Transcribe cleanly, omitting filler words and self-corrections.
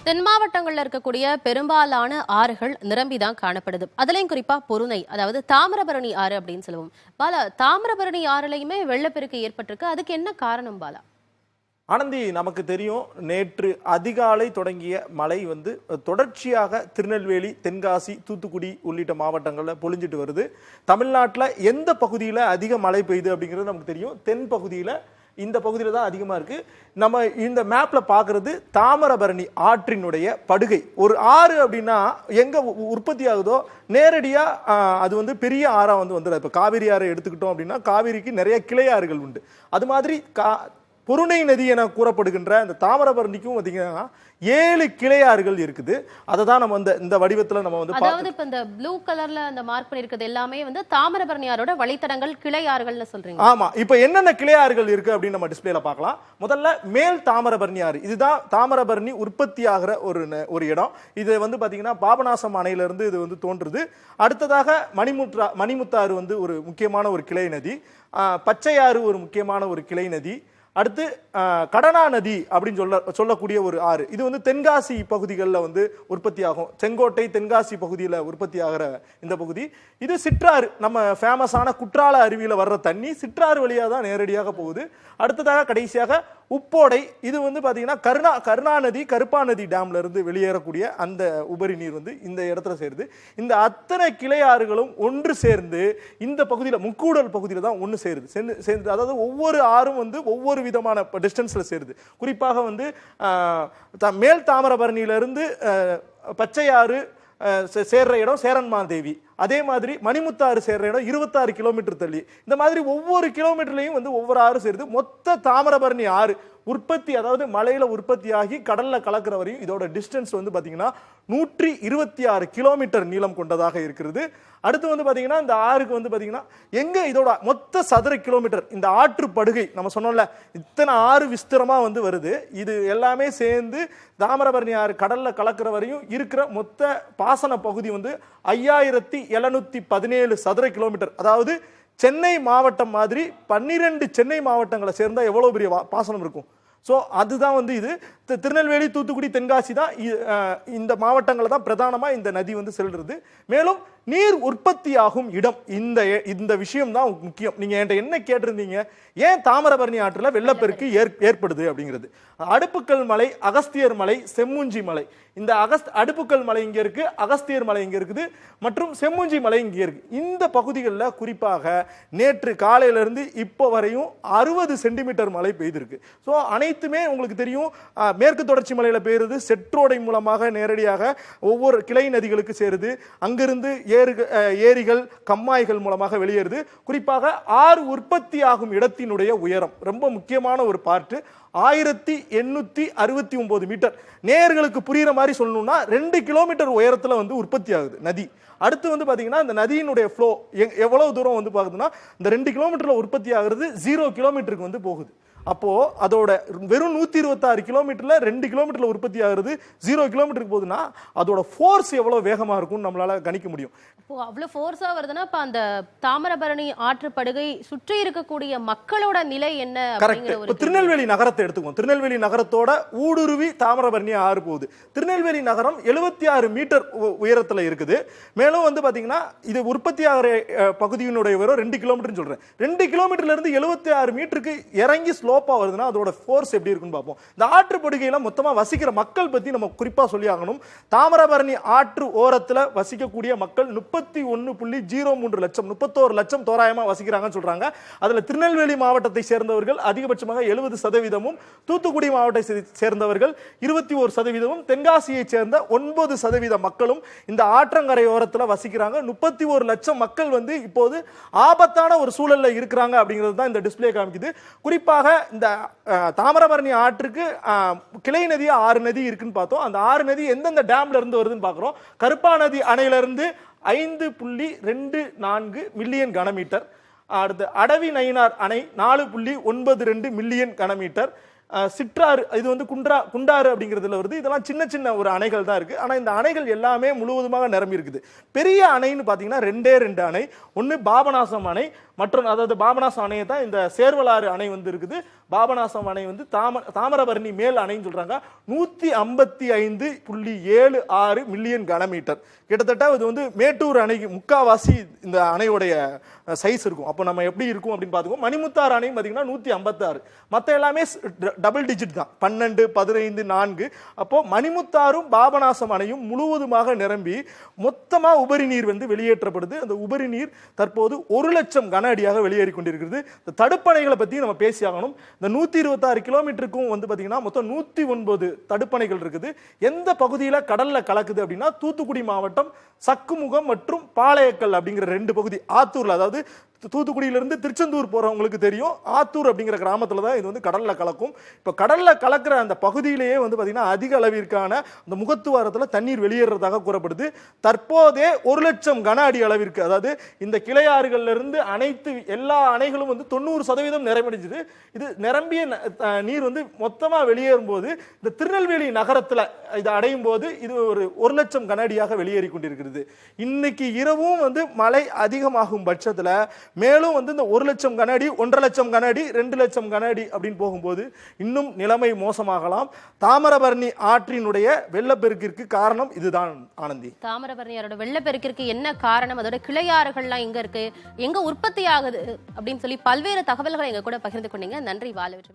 தென் மாவட்டங்கள்ல இருக்கக்கூடிய பெரும்பாலான ஆறுகள் நிரம்பிதான் காணப்படுது. அதுலயும் குறிப்பா பொருணை, அதாவது தாமிரபரணி ஆறு அப்படின்னு சொல்லுவோம். பாலா, தாமிரபரணி ஆறுலயுமே வெள்ளப்பெருக்கு ஏற்பட்டிருக்கு. அதுக்கு என்ன காரணம் பாலா? ஆனந்தி, நமக்கு தெரியும், நேற்று அதிகாலை தொடங்கிய மழை தொடர்ச்சியாக திருநெல்வேலி, தென்காசி, தூத்துக்குடி உள்ளிட்ட மாவட்டங்களில் பொழிஞ்சிட்டு வருது. தமிழ்நாட்டில் எந்த பகுதியில் அதிக மழை பெய்யுது அப்படிங்கிறது நமக்கு தெரியும். தென் பகுதியில், இந்த பகுதியில் தான் அதிகமாக இருக்கு. நம்ம இந்த மேப்ல பார்க்கறது தாமிரபரணி ஆற்றினுடைய படுகை. ஒரு ஆறு அப்படின்னா எங்க உற்பத்தி ஆகுதோ நேரடியா அது பெரிய ஆறா வந்துடும். இப்ப காவிரி ஆறை எடுத்துக்கிட்டோம் அப்படின்னா காவிரிக்கு நிறைய கிளை ஆறுகள் உண்டு. அது மாதிரி பொருணை நதி என கூறப்படுகின்ற இந்த தாமிரபரணிக்கும் பார்த்தீங்கன்னா 7 கிளையாறுகள் இருக்குது. அதை தான் நம்ம இந்த வடிவத்துல நம்ம அதாவது இப்ப இந்த ப்ளூ கலர்ல அந்த மார்க் பண்ணிருக்கிறது எல்லாமே தாமிரபரணி ஆறோட வழித்தடங்கள், கிளையாறுகள்னு சொல்றீங்க. ஆமா, இப்ப என்னென்ன கிளையாறுகள் இருக்கு அப்படின்னு நம்ம டிஸ்பிளேல பார்க்கலாம். முதல்ல மேல் தாமிரபரணி ஆறு. இதுதான் தாமிரபரணி உற்பத்தி ஆகிற ஒரு இடம். இது பாத்தீங்கன்னா பாபநாசம் அணையில இருந்து இது தோன்றுது. அடுத்ததாக மணிமுத்தாறு ஒரு முக்கியமான ஒரு கிளை நதி. பச்சையாறு ஒரு முக்கியமான ஒரு கிளை நதி. அடுத்து கடனா நதி அப்படின்னு சொல்லக்கூடிய ஒரு ஆறு. இது தென்காசி பகுதிகளில் உற்பத்தி ஆகும். செங்கோட்டை, தென்காசி பகுதியில் உற்பத்தி ஆகிற இந்த பகுதி. இது சிற்றாறு, நம்ம ஃபேமஸான குற்றால அருவியில் வர்ற தண்ணி சிற்றாறு வழியாக தான் நேரடியாக போகுது. அடுத்ததாக கடைசியாக உப்போடை. இது பார்த்தீங்கன்னா கருணாநதி, கருப்பாநதி டேம்ல இருந்து வெளியேறக்கூடிய அந்த உபரி நீர் இந்த இடத்துல சேருது. இந்த அத்தனை கிளை ஆறுகளும் ஒன்று சேர்ந்து இந்த பகுதியில், முக்கூடல் பகுதியில் தான் ஒன்று சேர்ந்து, அதாவது ஒவ்வொரு ஆறும் ஒவ்வொரு விதமான டிஸ்டன்ஸ்ல சேருது. குறிப்பாக மேல் தாமிரபரணியிலிருந்து பச்சையாறு சேர்ற இடம் சேரன்மாதேவி. அதே மாதிரி மணிமுத்தாறு சேர்ற இடம் 26 கிலோமீட்டர் தள்ளி. இந்த மாதிரி ஒவ்வொரு கிலோமீட்டர்லையும் ஒவ்வொரு ஆறு சேருது. மொத்த தாமிரபரணி ஆறு உற்பத்தி, அதாவது மலையில உற்பத்தி ஆகி கடல்ல கலக்கிற வரையும் இதோட டிஸ்டன்ஸ் பாத்தீங்கன்னா 126 கிலோமீட்டர் நீளம் கொண்டதாக இருக்கிறது. அடுத்து பாத்தீங்கன்னா இந்த ஆறுக்கு பாத்தீங்கன்னா எங்க இதோட மொத்த சதுர கிலோமீட்டர், இந்த ஆற்று படுகை நம்ம சொன்னோம்ல, இத்தனை ஆறு விஸ்திரமா வருது. இது எல்லாமே சேர்ந்து தாமிரபரணி ஆறு கடல்ல கலக்கிற வரையும் இருக்கிற மொத்த பாசன பகுதி 5717 சதுர கிலோமீட்டர். அதாவது சென்னை மாவட்டம் மாதிரி 12 சென்னை மாவட்டங்களை சேர்ந்தா எவ்வளவு பெரிய பாசனம் இருக்கும். ஸோ அதுதான் இது திருநெல்வேலி, தூத்துக்குடி, தென்காசி தான் இந்த மாவட்டங்களை தான் பிரதானமாக இந்த நதி செல்றது. மேலும் நீர் உற்பத்தி ஆகும் இடம், இந்த விஷயம் தான் முக்கியம். நீங்க என்கிட்ட என்ன கேட்டிருந்தீங்க, ஏன் தாமிரபரணி ஆற்றுல வெள்ளப்பெருக்கு ஏற்படுது அப்படிங்கிறது. அடுப்புக்கல் மலை, அகஸ்தியர் மலை, செம்முஞ்சி மலை. இந்த அடுப்புக்கல் மலை இங்க இருக்கு, அகஸ்தியர் மலை இங்க இருக்குது, மற்றும் செம்முஞ்சி மலை இங்க இருக்கு. இந்த பகுதிகளில் குறிப்பாக நேற்று காலையில இருந்து இப்போ வரையும் 60 சென்டிமீட்டர் மழை பெய்திருக்கு. ஸோ அனைத்துமே உங்களுக்கு தெரியும், மேற்கு தொடர்ச்சி மலையில பெய்யுறது செற்றோடை மூலமாக நேரடியாக ஒவ்வொரு கிளை நதிகளுக்கு சேருது. அங்கிருந்து ஏரிகள், கம்மாய்கள் மூலமாக வெளியேறுது. குறிப்பாக ஆறு உற்பத்தி ஆகும் இடத்தினுடைய உயரம் ரொம்ப முக்கியமான ஒரு பார்ட். 1869 மீட்டர். நேயர்களுக்கு புரியுற மாதிரி சொல்லணும்னா 2 கிலோமீட்டர் உயரத்துல உற்பத்தி ஆகுது நதி. அடுத்து பாத்தீங்கன்னா இந்த நதியினுடைய ஃப்ளோ எவ்வளவு தூரம் பாக்குதுன்னா, இந்த 2 கிலோமீட்டர்ல உற்பத்தி ஆகுறது 0 கிலோமீட்டருக்கு போகுது. அப்போ அதோட வெறும் 126 கிலோமீட்டர்ல 2 கிலோமீட்டர்ல உற்பத்தி ஆகுறது 0 கிலோமீட்டருக்கு போகுதுன்னா அதோட ஃபோர்ஸ் எவ்வளவு வேகமா இருக்கும் நம்மளால கணிக்க முடியும். இப்போ அவ்வளவு ஃபோர்ஸா வருதுன்னா இப்ப அந்த தாமிரபரணி ஆற்றுப்படுகை சுற்றி இருக்கக்கூடிய மக்களோட நிலை என்ன? கரெக்ட். திருநெல்வேலி நகரத்தை எடுத்துக்குவோம். திருநெல்வேலி நகரத்தோட ஊடுருவி தாமிரபரணி ஆறு போகுது. திருநெல்வேலி நகரம் 76 மீட்டர் உயரத்துல இருக்குது. மேலும் பாத்தீங்கன்னா இது உற்பத்தி ஆகிற பகுதியினுடைய உயரம் 2 கிலோமீட்டர் சொல்றேன். 2 கிலோமீட்டர்ல இருந்து 76 மீட்டருக்கு இறங்கி ஸ்லோப்பா வருதுன்னா அதோட ஃபோர்ஸ் எப்படி இருக்குன்னு பார்ப்போம். இந்த ஆற்று படுகையில மொத்தமா வசிக்கிற மக்கள் பத்தி நம்ம குறிப்பா சொல்லி ஆகணும். தாமிரபரணி ஆற்று ஓரத்துல வசிக்கக்கூடிய மக்கள் 31.03 லட்சம், 31 லட்சம் தோராயமா வசிக்கிறாங்கன்னு சொல்றாங்க. அதுல திருநெல்வேலி மாவட்டத்தை சேர்ந்தவர்கள் அதிகபட்சமாக 70%, தூத்துக்குடி மாவட்டத்தை சேர்ந்தவர்கள் 21%, தென்காசியை சேர்ந்த 9% மக்களும் இந்த ஆற்றங்கரை ஓரத்துல வசிக்கிறாங்க. 31 லட்சம் மக்கள் இப்போது ஆபத்தான ஒரு சூழல்ல இருக்கிறாங்க அப்படிங்கிறது தான் இந்த டிஸ்பிளே காமிக்குது. குறிப்பாக இந்த தாமிரபரணி ஆற்றுக்கு கிளை நதி 6 நதி இருக்குன்னு பார்த்தோம். அந்த 6 நதி எந்தெந்த டேம்ல இருந்து வருதுன்னு பார்க்கிறோம். கருப்பாநதி அணையில இருந்து 5.24 மில்லியன் கனமீட்டர். அடுத்து அடவி நயினார் அணை 4.92 மில்லியன் கனமீட்டர். சிற்றாறு, இது வந்து குண்டாறு அப்படிங்கிறதுல வருது. இதெல்லாம் சின்ன சின்ன ஒரு அணைகள் தான் இருக்கு. ஆனா இந்த அணைகள் எல்லாமே முழுவதுமாக நிரம்பி இருக்குது. பெரிய அணைன்னு பாத்தீங்கன்னா 2 அணை. ஒன்னு பாபநாசம் அணை, மற்றொன்று அதாவது பாபநாசம் அணையை தான் இந்த சேர்வலாறு அணை வந்து இருக்குது. பாபநாசம் அணை வந்து தாமிரபரணி மேல் அணைன்னு சொல்றாங்க. 155.76 மில்லியன் கனமீட்டர். கிட்டத்தட்ட இது வந்து மேட்டூர் அணைக்கு முக்காவாசி இந்த அணையோடைய சைஸ் இருக்கும். அப்போ நம்ம எப்படி இருக்கும் அப்படின்னு பார்த்துக்கோம். மணிமுத்தாறு அணையும் பார்த்தீங்கன்னா 156. மற்ற எல்லாமே டபுள் டிஜிட் தான், 12, 15, 4. அப்போ மணிமுத்தாறும் பாபநாசம் அணையும் முழுவதுமாக நிரம்பி மொத்தமா உபரி நீர் வந்து வெளியேற்றப்படுது. அந்த உபரி நீர் தற்போது 1 லட்சம் கன அடியாக வெளியேறி கொண்டிருக்கிறது. இந்த தடுப்பணைகளை பத்தி நம்ம பேசி ஆகணும். இந்த 126 கிலோமீட்டருக்கும் வந்து பாத்தீங்கன்னா மொத்தம் 109 தடுப்பணைகள் இருக்குது. எந்த பகுதியில கடல்ல கலக்குது அப்படின்னா தூத்துக்குடி மாவட்டம் சக்குமுகம் மற்றும் பாளையக்கல் அப்படிங்கிற 2 பகுதி. ஆத்தூர்ல, அதாவது தூத்துக்குடியிலிருந்து திருச்செந்தூர் போறவங்களுக்கு தெரியும், ஆத்தூர் அப்படிங்கிற கிராமத்துல தான் இது வந்து கடல்ல கலக்கும். இப்ப கடல்ல கலக்கிற அந்த பகுதியிலேயே வந்து பாத்தீங்கன்னா அதிக அளவிற்கான அந்த முகத்துவாரத்துல தண்ணீர் வெளியேறதாக கூறப்படுது. தற்போதே 1 லட்சம் கன அடி அளவிற்கு, அதாவது இந்த கிளையாறுகள்ல இருந்து அனைத்து எல்லா அணைகளும் வந்து 90% நிறைவடைஞ்சது. இது நிரம்பிய நீர் வந்து மொத்தமா வெளியேறும் போது இந்த திருநெல்வேலி நகரத்துல இது அடையும் போது இது ஒரு 1 லட்சம் கன அடியாக வெளியேறி கொண்டிருக்கிறது. இன்னைக்கு இரவும் வந்து மழை அதிகமாகும் பட்சத்துல மேலும் வந்து இந்த 1 லட்சம் கன அடி, 1.5 லட்சம் கன அடி, 2 லட்சம் கன அடி அப்படின்னு போகும்போது இன்னும் நிலைமை மோசமாகலாம். தாமிரபரணி ஆற்றினுடைய வெள்ளப்பெருக்கிற்கு காரணம் இதுதான் ஆனந்தி. தாமிரபரணியாரோட வெள்ளப்பெருக்கிற்கு என்ன காரணம், அதோட கிளையாறுகள்லாம் எங்க இருக்கு, எங்க உற்பத்தி ஆகுது அப்படின்னு சொல்லி பல்வேறு தகவல்களை எங்க கூட பகிர்ந்து கொண்டீங்க. நன்றி வாலவேல்.